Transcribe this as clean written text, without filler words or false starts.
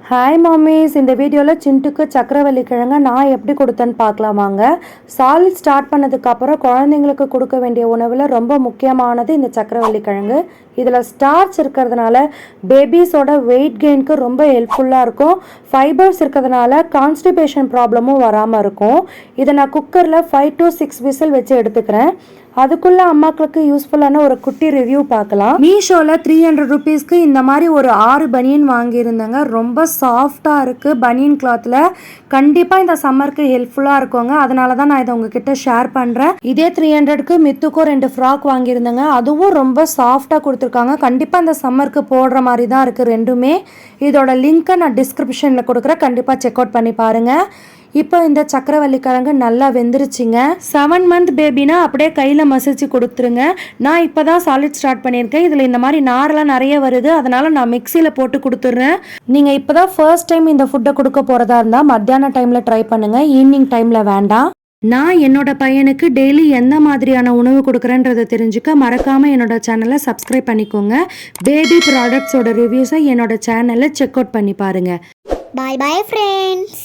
Hi மாமிஸ், இந்த வீடியோவில் சிண்டுக்கு சக்கரவள்ளி கிழங்கு நான் எப்படி கொடுத்தேன்னு பார்க்கலாமாங்க. சாலிட் ஸ்டார்ட் பண்ணதுக்கப்புறம் குழந்தைங்களுக்கு கொடுக்க வேண்டிய உணவில் ரொம்ப முக்கியமானது இந்த சக்கரவள்ளி கிழங்கு. இதில் ஸ்டார்ச் இருக்கிறதுனால பேபிஸோட வெயிட் கெயினுக்கு ரொம்ப ஹெல்ப்ஃபுல்லாக இருக்கும். ஃபைபர்ஸ் இருக்கிறதுனால கான்ஸ்டிபேஷன் ப்ராப்ளமும் வராமல் இருக்கும். இதை நான் குக்கரில் 5 to 6 விசில் வச்சு எடுத்துக்கிறேன். அதுக்குள்ளே அம்மாக்களுக்கு யூஸ்ஃபுல்லான ஒரு குட்டி ரிவ்யூ பார்க்கலாம். மீஷோவில் 300 ருபீஸ்க்கு இந்த மாதிரி ஒரு 6 பனியன் வாங்கியிருந்தேங்க. ரொம்ப சாஃப்டாக இருக்குது பனியன் கிளாத்தில். கண்டிப்பாக இந்த சம்மருக்கு ஹெல்ப்ஃபுல்லாக இருக்குங்க. அதனால தான் நான் இதை உங்ககிட்ட ஷேர் பண்ணுறேன். இதே 300க்கு மித்துக்கும் 2 ஃப்ராக் வாங்கியிருந்தேங்க. அதுவும் ரொம்ப சாஃப்டாக கொடுத்துருக்காங்க. கண்டிப்பாக இந்த சம்மருக்கு போடுற மாதிரி தான் இருக்குது ரெண்டுமே. இதோட லிங்க்கை நான் டிஸ்கிரிப்ஷனில் கொடுக்குறேன், கண்டிப்பாக செக் அவுட் பண்ணி பாருங்கள். இப்போ இந்த சக்கரவள்ளி கிழங்கு நல்லா வெந்துருச்சுங்க. 7 மந்த் பேபினா அப்படியே கையில் மசிச்சு கொடுத்துருங்க. நான் இப்போ தான் சாலிட் ஸ்டார்ட் பண்ணியிருக்கேன். இதில் இந்த மாதிரி நாரெல்லாம் நிறைய வருது, அதனால நான் மிக்சியில் போட்டு கொடுத்துட்றேன். நீங்கள் இப்போ தான் ஃபர்ஸ்ட் டைம் இந்த ஃபுட்டை கொடுக்க போகிறதா இருந்தால் மத்தியான டைமில் ட்ரை பண்ணுங்கள், ஈவினிங் டைமில் வேண்டாம். நான் என்னோட பையனுக்கு டெய்லி எந்த மாதிரியான உணவு கொடுக்குறேன்றதை தெரிஞ்சுக்க மறக்காமல் என்னோட சேனலை சப்ஸ்கிரைப் பண்ணிக்கோங்க. பேபி ப்ராடக்ட்ஸோட ரிவ்யூஸை என்னோட சேனலில் செக் அவுட் பண்ணி பாருங்கள். Bye bye friends.